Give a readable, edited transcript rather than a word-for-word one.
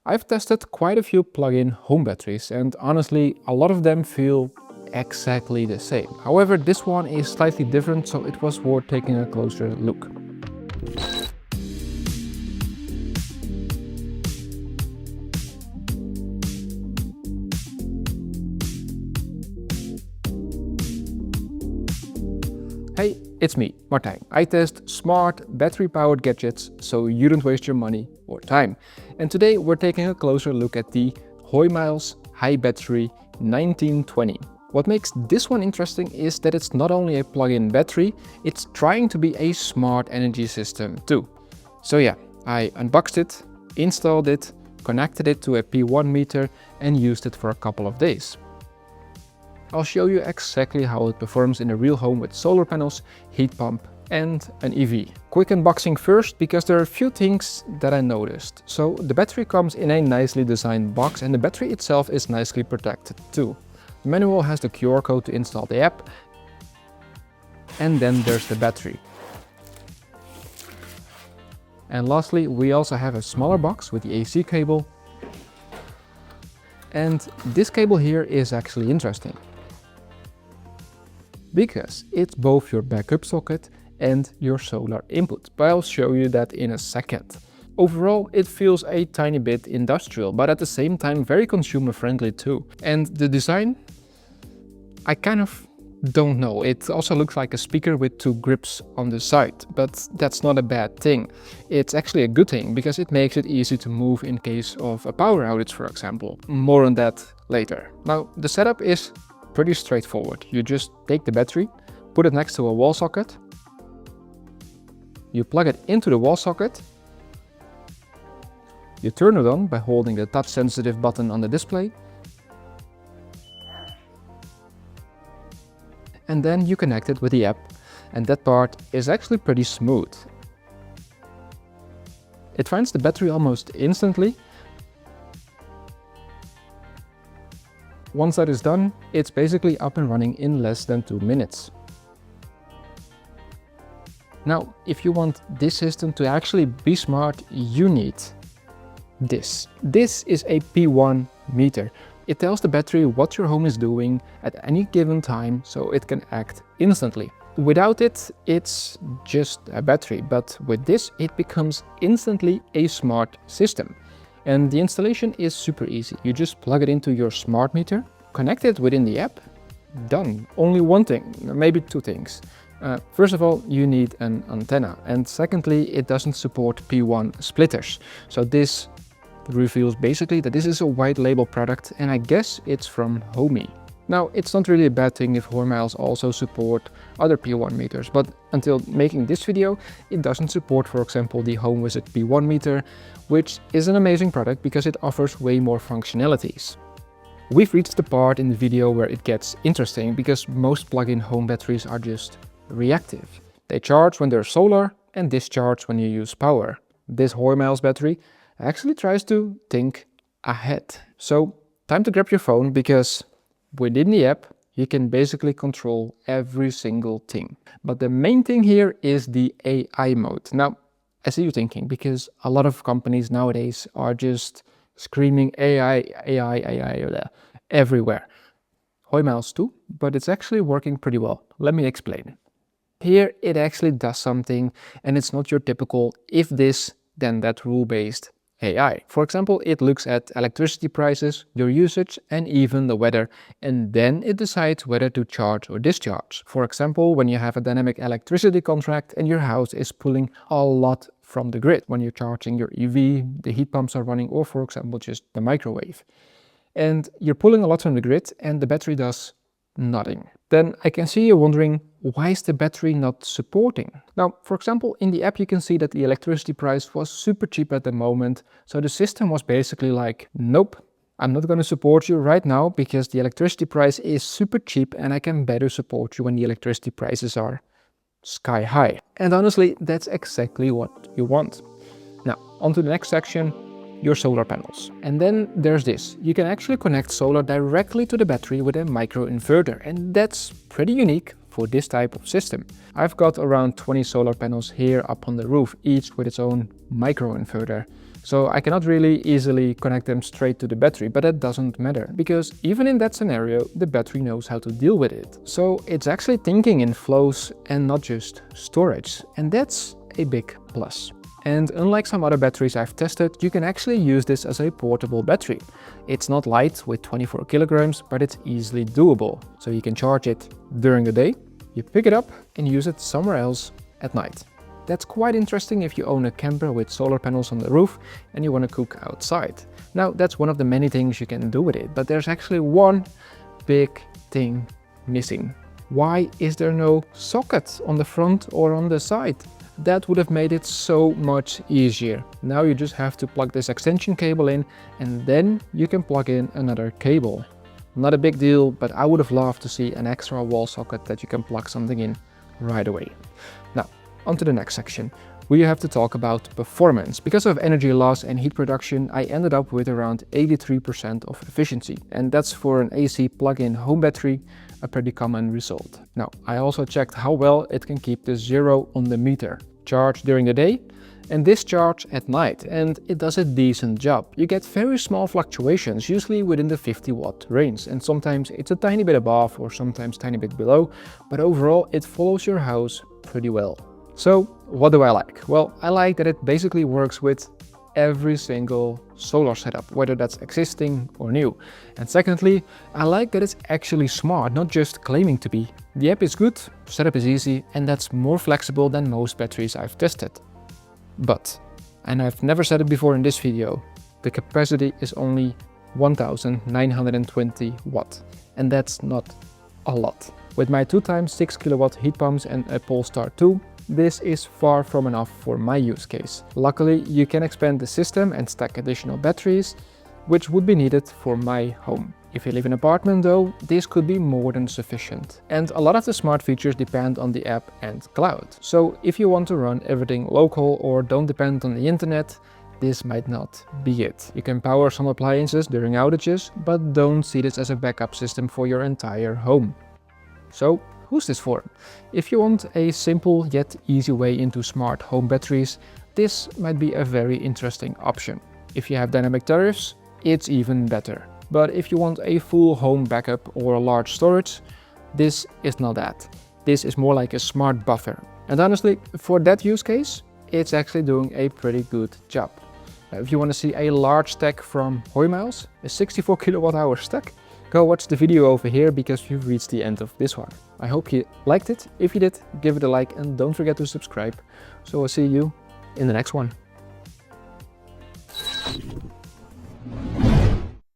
I've tested quite a few plug-in home batteries and honestly a lot of them feel exactly the same. However, this one is slightly different, so it was worth taking a closer look. Hey, it's me, Martijn. I test smart battery-powered gadgets so you don't waste your money or time. And today we're taking a closer look at the Hoymiles HiBattery 1920. What makes this one interesting is that it's not only a plug-in battery, it's trying to be a smart energy system too. So yeah, I unboxed it, installed it, connected it to a P1 meter and used it for a couple of days. I'll show you exactly how it performs in a real home with solar panels, heat pump and an EV. Quick unboxing first, because there are a few things that I noticed. So the battery comes in a nicely designed box and the battery itself is nicely protected too. The manual has the QR code to install the app. And then there's the battery. And lastly, we also have a smaller box with the AC cable. And this cable here is actually interesting, because it's both your backup socket and your solar input, but I'll show you that in a second. Overall, it feels a tiny bit industrial, but at the same time very consumer friendly too. And the design, I kind of don't know. It also looks like a speaker with two grips on the side, but that's not a bad thing. It's actually a good thing because it makes it easy to move in case of a power outage, for example. More on that later. Now, the setup is pretty straightforward. You just take the battery, put it next to a wall socket, you plug it into the wall socket, you turn it on by holding the touch sensitive button on the display, and then you connect it with the app, and that part is actually pretty smooth. It finds the battery almost instantly. Once that is done, it's basically up and running in less than 2 minutes. Now, if you want this system to actually be smart, you need this. This is a P1 meter. It tells the battery what your home is doing at any given time, so it can act instantly. Without it, it's just a battery, but with this, it becomes instantly a smart system. And the installation is super easy. You just plug it into your smart meter, connect it within the app, done. Only one thing, maybe two things. First of all, you need an antenna, and secondly, it doesn't support P1 splitters. So this reveals basically that this is a white label product, and I guess it's from Hoymiles. Now, it's not really a bad thing if Hoymiles also support other P1 meters, but until making this video, it doesn't support, for example, the HomeVisit P1 meter, which is an amazing product because it offers way more functionalities. We've reached the part in the video where it gets interesting, because most plug-in home batteries are just reactive. They charge when there's solar and discharge when you use power. This Hoymiles battery actually tries to think ahead. So time to grab your phone, because within the app you can basically control every single thing. But the main thing here is the AI mode. Now, I see you thinking, because a lot of companies nowadays are just screaming AI everywhere. Hoymiles too, but it's actually working pretty well. Let me explain. Here it actually does something, and it's not your typical if this then that rule-based AI. For example, it looks at electricity prices, your usage and even the weather, and then it decides whether to charge or discharge. For example, when you have a dynamic electricity contract and your house is pulling a lot from the grid, when you're charging your EV, the heat pumps are running, or for example just the microwave. And you're pulling a lot from the grid and the battery does nothing. Then I can see you wondering, why is the battery not supporting? Now, for example, in the app you can see that the electricity price was super cheap at the moment. So the system was basically like, nope, I'm not going to support you right now because the electricity price is super cheap and I can better support you when the electricity prices are sky high. And honestly, that's exactly what you want. Now, on to the next section, your solar panels. And then there's this. You can actually connect solar directly to the battery with a microinverter, and that's pretty unique for this type of system. I've got around 20 solar panels here up on the roof, each with its own microinverter. So I cannot really easily connect them straight to the battery, but that doesn't matter, because even in that scenario, the battery knows how to deal with it. So it's actually thinking in flows and not just storage, and that's a big plus. And unlike some other batteries I've tested, you can actually use this as a portable battery. It's not light with 24 kilograms, but it's easily doable. So you can charge it during the day, you pick it up and use it somewhere else at night. That's quite interesting if you own a camper with solar panels on the roof and you want to cook outside. Now, that's one of the many things you can do with it, but there's actually one big thing missing. Why is there no socket on the front or on the side? That would have made it so much easier. Now you just have to plug this extension cable in and then you can plug in another cable. Not a big deal, but I would have loved to see an extra wall socket that you can plug something in right away. Now, on to the next section. We have to talk about performance. Because of energy loss and heat production, I ended up with around 83% of efficiency. And that's for an AC plug-in home battery, a pretty common result. Now, I also checked how well it can keep the zero on the meter. Charge during the day and discharge at night, and it does a decent job. You get very small fluctuations, usually within the 50-watt range, and sometimes it's a tiny bit above or sometimes tiny bit below, but overall it follows your house pretty well. So what do I like? Well, I like that it basically works with every single solar setup, whether that's existing or new. And secondly, I like that it's actually smart, not just claiming to be. The app is good, setup is easy, and that's more flexible than most batteries I've tested. But, and I've never said it before in this video, the capacity is only 1920 watt, and that's not a lot. With my 2x6 kilowatt heat pumps and a Polestar 2, this is far from enough for my use case. Luckily, you can expand the system and stack additional batteries, which would be needed for my home. If you live in an apartment though, this could be more than sufficient. And a lot of the smart features depend on the app and cloud. So if you want to run everything local or don't depend on the internet, this might not be it. You can power some appliances during outages, but don't see this as a backup system for your entire home. So, who's this for? If you want a simple yet easy way into smart home batteries, this might be a very interesting option. If you have dynamic tariffs, it's even better. But if you want a full home backup or a large storage, this is not that. This is more like a smart buffer. And honestly, for that use case, it's actually doing a pretty good job. Now, if you want to see a large stack from Hoymiles, a 64 kilowatt hour stack, go watch the video over here because you've reached the end of this one. I hope you liked it. If you did, give it a like and don't forget to subscribe. So I'll see you in the next one.